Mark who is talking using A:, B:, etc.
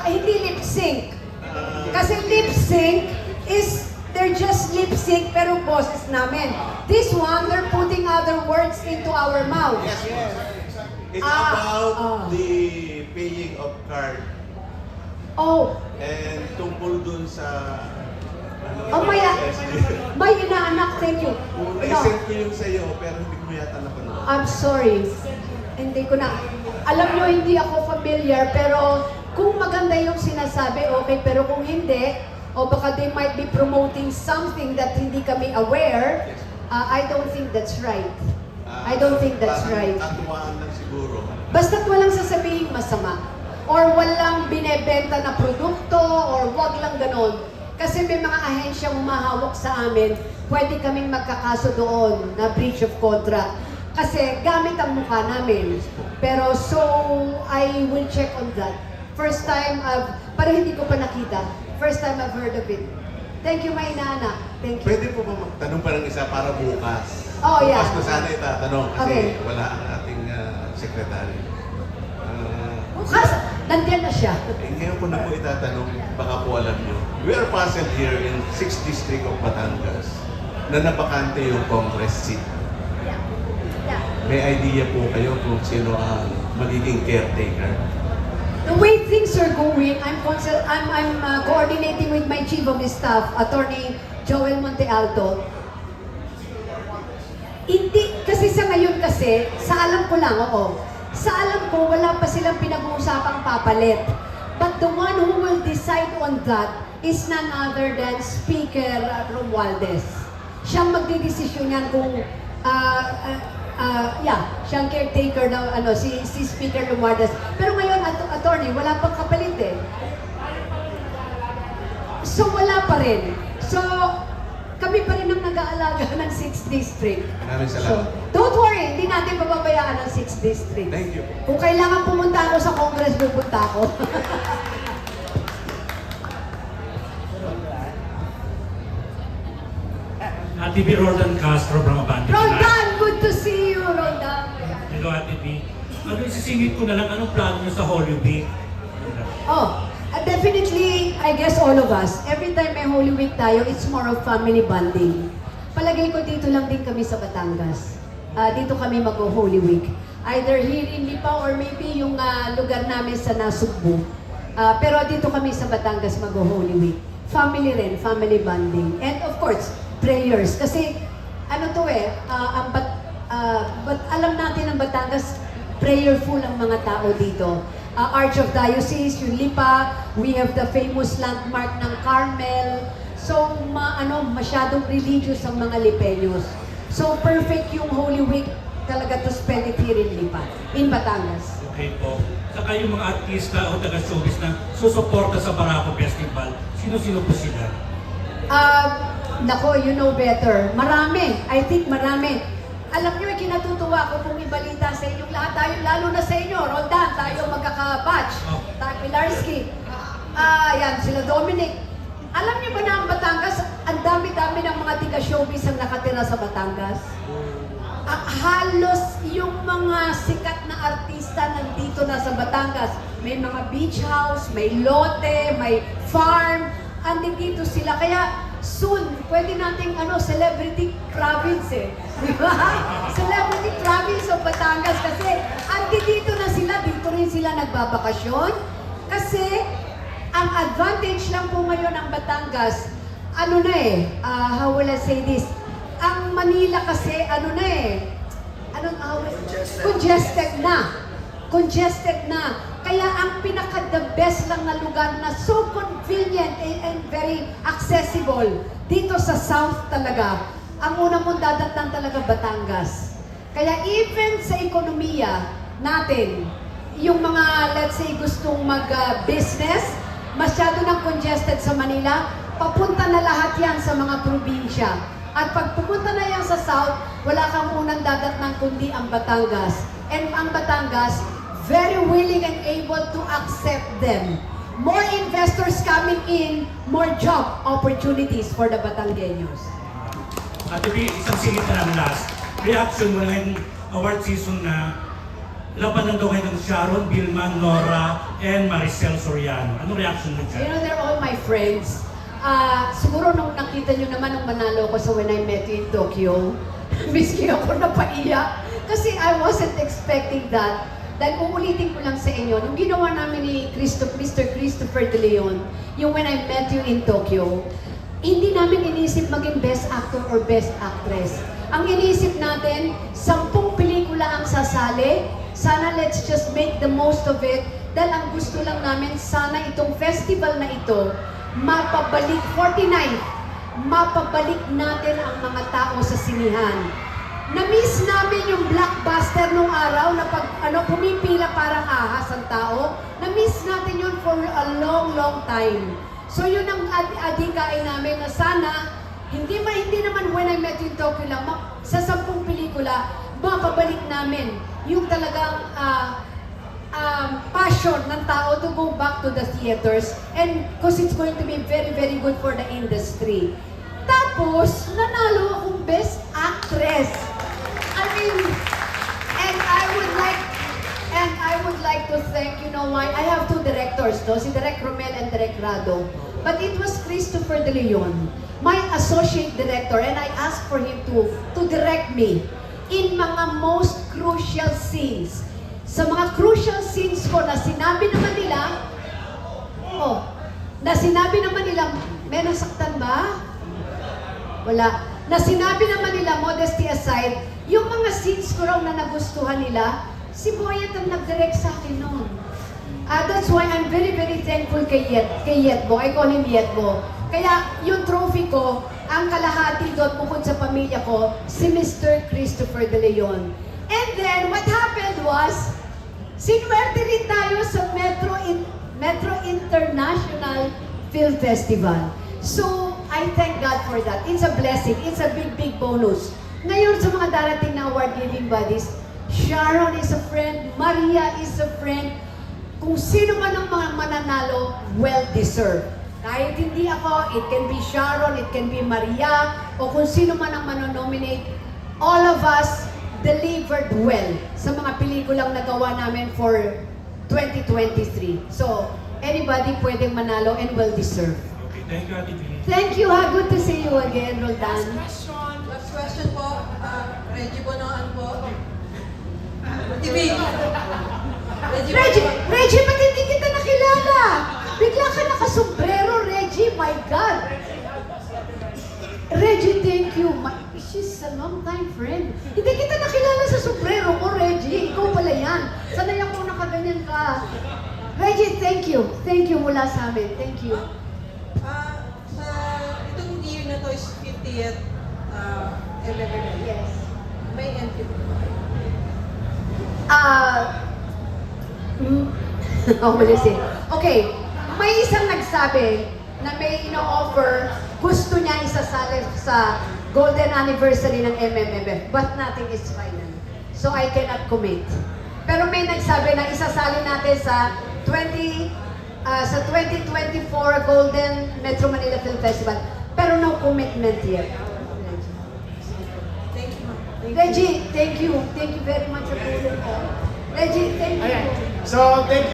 A: hindi lip sync. Kasi lip sync is, they're just lip sync pero boses namin. This one, they're putting other words into our mouth.
B: Yes. It's about the paying of card.
A: Oh,
B: And tungkol dun sa
A: may inaanak, thank you.
B: Na-send ko yung sa'yo, pero hindi ko yata napanood.
A: I'm sorry. Hindi ko na. Alam nyo, hindi ako familiar, pero kung maganda yung sinasabi, okay. Pero kung hindi, o baka they might be promoting something that hindi kami aware, I don't think that's right. I don't think that's right.
B: Atuwaan lang siguro.
A: Basta't walang sasabihin masama. Or walang binebenta na produkto, or wag lang ganon. Kasi may mga ahensyang humahawak sa amin, pwede kaming magkakaso doon na breach of contract. Kasi gamit ang mukha namin. Pero so, I will check on that. First time, parang hindi ko pa nakita. First time I've heard of it. Thank you, my inaanak. Thank you.
B: Pwede po ba magtanong pa ng isa para bukas?
A: Oh, yeah.
B: Bukas ko sana itatanong kasi
A: Okay.
B: wala ang ating sekretary.
A: Bukas, nandiyan na siya.
B: Ngayon ko na po itatanong, baka po alam nyo. We are puzzled here in 6th District of Batangas na nabakante yung Congress seat.
A: Yeah.
B: May idea po kayo kung sino ang magiging caretaker?
A: The way things are going, I'm coordinating with my chief of staff, Attorney Joel Montealto. Hindi, kasi sa ngayon kasi, sa alam ko lang, sa alam ko, wala pa silang pinag-uusapang papalit. But the one who will decide on that is none other than Speaker Romualdez. Siyang magdidesisyon yan kung, siyang caretaker na, si Speaker Romualdez. Pero ngayon, attorney, wala pang kapalit eh. So, wala pa rin. So, kami pa rin ang nag-aalaga ng 6th District.
B: Maraming
A: So,
B: salamat.
A: don't worry, hindi natin pababayaan ang 6th District.
B: Thank you.
A: Kung kailangan pumunta ako sa Congress, pupunta ako.
C: Ate B. Roldan Castro from Abante.
A: Roldan, good to see you, Roldan.
C: Hello, Ate B. Isisingit ko na lang, anong plano nyo sa Holy Week?
A: Definitely, I guess all of us, every time may Holy Week tayo, it's more of family bonding. Palagay ko dito lang din kami sa Batangas. Dito kami mag-Holy Week. Either here in Lipa or maybe yung lugar namin sa Nasugbu. Pero dito kami sa Batangas mag-Holy Week. Family rin, family bonding. And of course, prayers. Kasi ano to but alam natin ang Batangas, prayerful ang mga tao dito. Archdiocese, yung Lipa, we have the famous landmark ng Carmel. So, masyadong religious ang mga Lipeños. So, perfect yung Holy Week talaga to spend it here in Lipa, in Batangas.
C: Okay po. Saka yung mga artista o taga-showbiz na susuporta sa Barako Festival, sino-sino po sila?
A: Nako, you know better. Marami. I think marami. Alam niyo, kinatutuwa ko kung ibalita sa inyong lahat. Tayo, lalo na sa inyo, Roldan, tayo magkaka-batch. Tayo, Pilarski. Yan, sila Dominic. Alam niyo ba na ang Batangas, ang dami-dami ng mga tiga-showbiz ang nakatira sa Batangas? Halos yung mga sikat na artista nandito na sa Batangas. May mga beach house, may lote, may farm. Andito sila. Kaya soon, pwede nating celebrity province eh. Di ba? Celebrity province of Batangas kasi andito na sila, dito rin sila nagbabakasyon. Kasi ang advantage lang po ngayon ng Batangas, how will I say this? Ang Manila kasi, congested na. Congested na. Kaya ang pinaka-the best lang na lugar na so convenient and very accessible dito sa South talaga, ang una mong dadatnan talaga Batangas. Kaya even sa ekonomiya natin, yung mga, let's say, gustong mag-business, masyado nang congested sa Manila, papunta na lahat yan sa mga probinsya. At pag pupunta na yan sa South, wala kang unang dadatnan kundi ang Batangas. And ang Batangas, very willing and able to accept them. More investors coming in, more job opportunities for the Batangueños.
C: Ate B, isang singit na lang last. Reaction mo na ngayong award season na labanan daw kayo ng Sharon, Vilma, Nora, and Maricel Soriano. Anong reaction mo
A: You
C: dyan?
A: know, they're all my friends. Siguro nung nakita nyo naman nung manalo ko sa When I Met You in Tokyo, miski ako napaiyak. Kasi I wasn't expecting that. Dahil uulitin ko lang sa inyo, nung ginawa namin ni Mr. Christopher De Leon, yung When I Met You in Tokyo, hindi namin inisip maging Best Actor or Best Actress. Ang inisip natin, 10 pelikula ang sasali. Sana let's just make the most of it. Dahil ang gusto lang namin, sana itong festival na ito, mapabalik, 49, mapabalik natin ang mga tao sa sinihan. Na-miss namin yung blockbuster nung araw na pag pumipila parang ahas ang tao. Na-miss natin yun for a long, long time. So yun ang adikain namin na sana, hindi naman When I Met You in Tokyo lang, sa 10 pelikula, mapabalik namin yung talagang passion ng tao to go back to the theaters and because it's going to be very, very good for the industry. Tapos, nanalo akong Best Actress. I mean, and I would like to thank, you know why? I have 2 directors, no? Si Direk Romel and Direk Rado. But it was Christopher De Leon, my associate director, and I asked for him to direct me in mga most crucial scenes. Sa mga crucial scenes ko na sinabi naman nila, may nasaktan ba? Wala. Na sinabi naman nila, modesty aside, yung mga scenes ko raw na nagustuhan nila, si Boyet ang nag-direct sa akin noon. That's why I'm very, very thankful kay Yetbo. I call him Yetbo. Kaya yung trophy ko, ang kalahati doon bukod sa pamilya ko, si Mr. Christopher De Leon. And then, what happened was, sinwerte rin tayo sa Metro International Film Festival. So, I thank God for that. It's a blessing. It's a big, big bonus. Ngayon, sa mga darating na award-giving bodies, Sharon is a friend, Maria is a friend. Kung sino man ang mga mananalo, well-deserved. Kahit hindi ako, it can be Sharon, it can be Maria, o kung sino man ang manonominate, all of us delivered well sa mga pelikulang nagawa namin for 2023. So, anybody pwedeng manalo and well-deserved.
C: Okay, thank you, Ate Vinny.
A: Thank you, ha. Good to see you again, Roldan.
D: Last question po, Reggie Bonoan po. TV.
A: Reggie, ba't hindi kita nakilala? Bigla ka nakasombrero, Reggie. My God. Reggie, thank you. She's a long-time friend. Hindi kita nakilala sa sombrero mo, Reggie. Ikaw pala yan. Sanay ako nakaganyan ka. Reggie, thank you. Thank you mula sa amin. Thank you.
D: Sa itong year na to is 50th MMM.
A: Yes.
D: May entry po.
A: Okay, may isang nagsabi na may ino-offer, gusto niya isasali sa golden anniversary ng MMFF, but nothing is final. So I cannot commit. Pero may nagsabi na isasali natin sa 2024 Golden Metro Manila Film Festival. Pero no commitment yet.
D: Thank you, ma'am.
A: Reggie, thank you. Thank you very much. Reggie, thank you.
E: So, thank